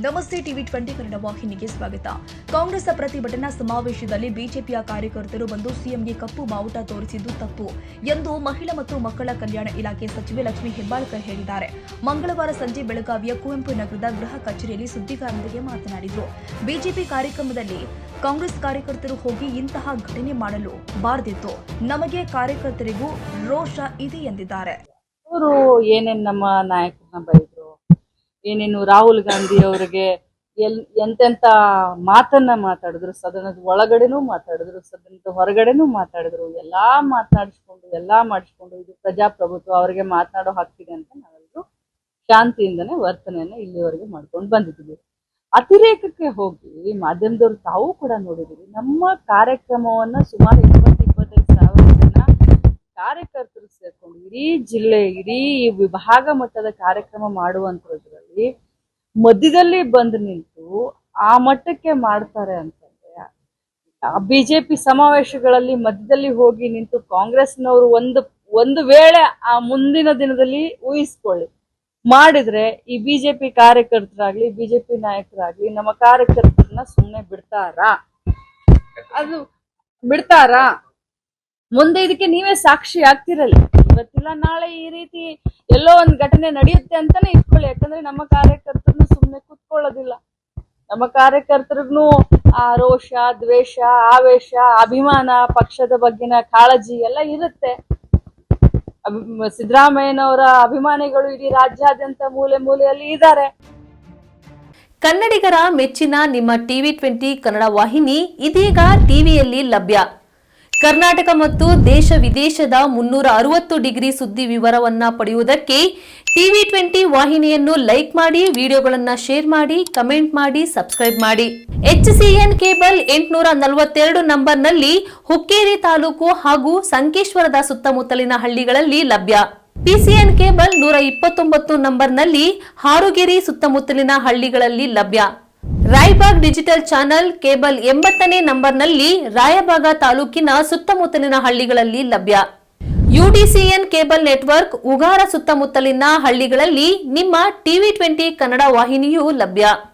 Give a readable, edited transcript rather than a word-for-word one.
ನಮಸ್ತೆ ಟಿವಿ 20 ಕನ್ನಡ ವಾಹಿನಿಗೆ ಸ್ವಾಗತ. ಕಾಂಗ್ರೆಸ್ ಪ್ರತಿಭಟನಾ ಸಮಾವೇಶದಲ್ಲಿ ಬಿಜೆಪಿಯ ಕಾರ್ಯಕರ್ತರು ಬಂದು ಸಿಎಂಗೆ ಕಪ್ಪು ಬಾವುಟ ತೋರಿಸಿದ್ದು ತಪ್ಪು ಎಂದು ಮಹಿಳಾ ಮತ್ತು ಮಕ್ಕಳ ಕಲ್ಯಾಣ ಇಲಾಖೆ ಸಚಿವೆ ಲಕ್ಷ್ಮೀ ಹೆಬ್ಬಾಳ್ಕರ್ ಹೇಳಿದ್ದಾರೆ. ಮಂಗಳವಾರ ಸಂಜೆ ಬೆಳಗಾವಿಯ ಕುವೆಂಪು ನಗರದ ಗೃಹ ಕಚೇರಿಯಲ್ಲಿ ಸುದ್ದಿಗಾರರೊಂದಿಗೆ ಮಾತನಾಡಿದರು. ಬಿಜೆಪಿ ಕಾರ್ಯಕ್ರಮದಲ್ಲಿ ಕಾಂಗ್ರೆಸ್ ಕಾರ್ಯಕರ್ತರು ಹೋಗಿ ಇಂತಹ ಘಟನೆ ಮಾಡಲು ಬಾರದಿತ್ತು. ನಮಗೆ ಕಾರ್ಯಕರ್ತರಿಗೂ ರೋಷ ಇದೆ ಎಂದಿದ್ದಾರೆ. ಅವರು ಏನೇನು ನಮ್ಮ ನಾಯಕರನ್ನ ಬೈದ್ರು, ಏನೇನು ರಾಹುಲ್ ಗಾಂಧಿ ಅವರಿಗೆ ಎಂತೆಂತ ಮಾತನ್ನ ಮಾತಾಡಿದ್ರು, ಸದನದ ಒಳಗಡೆನೂ ಮಾತಾಡಿದ್ರು, ಸದನದ ಹೊರಗಡೆನೂ ಮಾತಾಡಿದ್ರು. ಎಲ್ಲಾ ಮಾಡಿಸ್ಕೊಂಡು ಇದು ಪ್ರಜಾಪ್ರಭುತ್ವ, ಅವರಿಗೆ ಮಾತನಾಡೋ ಹಕ್ಕಿದೆ ಅಂತ ನಾವೆಲ್ಲರೂ ಶಾಂತಿಯಿಂದನೇ ವರ್ತನೆಯನ್ನ ಇಲ್ಲಿವರೆಗೆ ಮಾಡ್ಕೊಂಡು ಬಂದಿದ್ದೀವಿ. ಅತಿರೇಕಕ್ಕೆ ಹೋಗಿ ಮಾಧ್ಯಮದವ್ರು ತಾವು ಕೂಡ ನೋಡಿದೀವಿ. ನಮ್ಮ ಕಾರ್ಯಕ್ರಮವನ್ನ ಸುಮಾರು 20-25 ಸಾವಿರ ಜನ ಕಾರ್ಯಕರ್ತರು ಸೇರ್ಕೊಂಡು ಇಡೀ ಜಿಲ್ಲೆ, ಇಡೀ ವಿಭಾಗ ಮಟ್ಟದ ಕಾರ್ಯಕ್ರಮ ಮಾಡುವಂತದ್ರಲ್ಲಿ ಮಧ್ಯದಲ್ಲಿ ಬಂದು ನಿಂತು ಆ ಮಟ್ಟಕ್ಕೆ ಮಾಡ್ತಾರೆ ಅಂತಂದ್ರೆ, ಬಿಜೆಪಿ ಸಮಾವೇಶಗಳಲ್ಲಿ ಮಧ್ಯದಲ್ಲಿ ಹೋಗಿ ನಿಂತು ಕಾಂಗ್ರೆಸ್ನವರು ಒಂದು ವೇಳೆ ಆ ಮುಂದಿನ ದಿನದಲ್ಲಿ ಊಹಿಸ್ಕೊಳ್ಳಿ ಮಾಡಿದ್ರೆ ಈ ಬಿಜೆಪಿ ಕಾರ್ಯಕರ್ತರಾಗ್ಲಿ, ಬಿಜೆಪಿ ನಾಯಕರಾಗ್ಲಿ ನಮ್ಮ ಕಾರ್ಯಕರ್ತರನ್ನ ಸುಮ್ಮನೆ ಬಿಡ್ತಾರಾ? ಮುಂದೆ ಇದಕ್ಕೆ ನೀವೇ ಸಾಕ್ಷಿ ಆಗ್ತಿರಲ್ಲ. ಇವತ್ತಿಲ್ಲ ನಾಳೆ ಈ ರೀತಿ ಎಲ್ಲೋ ಒಂದು ಘಟನೆ ನಡೆಯುತ್ತೆ ಅಂತಾನೆ ಇಟ್ಕೊಳ್ಳಿ. ಯಾಕಂದ್ರೆ ನಮ್ಮ ಕಾರ್ಯಕರ್ತರನ್ನು ಸುಮ್ಮನೆ ಕೂತ್ಕೊಳ್ಳೋದಿಲ್ಲ. ನಮ್ಮ ಕಾರ್ಯಕರ್ತರಿಗೂ ಆ ರೋಷ, ದ್ವೇಷ, ಆವೇಶ, ಅಭಿಮಾನ, ಪಕ್ಷದ ಬಗ್ಗೆನ ಕಾಳಜಿ ಎಲ್ಲ ಇರುತ್ತೆ. ಸಿದ್ದರಾಮಯ್ಯನವರ ಅಭಿಮಾನಿಗಳು ಇಡೀ ರಾಜ್ಯಾದ್ಯಂತ ಮೂಲೆ ಮೂಲೆಯಲ್ಲಿ ಇದ್ದಾರೆ. ಕನ್ನಡಿಗರ ಮೆಚ್ಚಿನ ನಿಮ್ಮ ಟಿವಿ 20 ಕನ್ನಡ ವಾಹಿನಿ ಇದೀಗ ಟಿವಿಯಲ್ಲಿ ಲಭ್ಯ. ಕರ್ನಾಟಕ ಮತ್ತು ದೇಶ ವಿದೇಶದ 360 ಡಿಗ್ರಿ ಸುದ್ದಿ ವಿವರವನ್ನ ಪಡೆಯುವುದಕ್ಕೆ ಟಿವಿ 20 ವಾಹಿನಿಯನ್ನು ಲೈಕ್ ಮಾಡಿ, ವಿಡಿಯೋಗಳನ್ನು ಶೇರ್ ಮಾಡಿ, ಕಮೆಂಟ್ ಮಾಡಿ, ಸಬ್ಸ್ಕ್ರೈಬ್ ಮಾಡಿ. HCN ಕೇಬಲ್ 842 ನಂಬರ್ನಲ್ಲಿ ಹುಕ್ಕೇರಿ ತಾಲೂಕು ಹಾಗೂ ಸಂಕೇಶ್ವರದ ಸುತ್ತಮುತ್ತಲಿನ ಹಳ್ಳಿಗಳಲ್ಲಿ ಲಭ್ಯ. PCN ಕೇಬಲ್ 129 ನಂಬರ್ನಲ್ಲಿ ಹಾರುಗೆರೆ ಸುತ್ತಮುತ್ತಲಿನ ಹಳ್ಳಿಗಳಲ್ಲಿ ಲಭ್ಯ. ರಾಯಬಾಗ್ ಡಿಜಿಟಲ್ ಚಾನೆಲ್ ಕೇಬಲ್ 80ನೇ ನಂಬರ್ನಲ್ಲಿ ರಾಯಬಾಗ ತಾಲೂಕಿನ ಸುತ್ತಮುತ್ತಲಿನ ಹಳ್ಳಿಗಳಲ್ಲಿ ಲಭ್ಯ. UDCN ಕೇಬಲ್ ನೆಟ್ವರ್ಕ್ ಉಗಾರ ಸುತ್ತಮುತ್ತಲಿನ ಹಳ್ಳಿಗಳಲ್ಲಿ ನಿಮ್ಮ ಟಿವಿ 20 ಕನ್ನಡ ವಾಹಿನಿಯೂ ಲಭ್ಯ.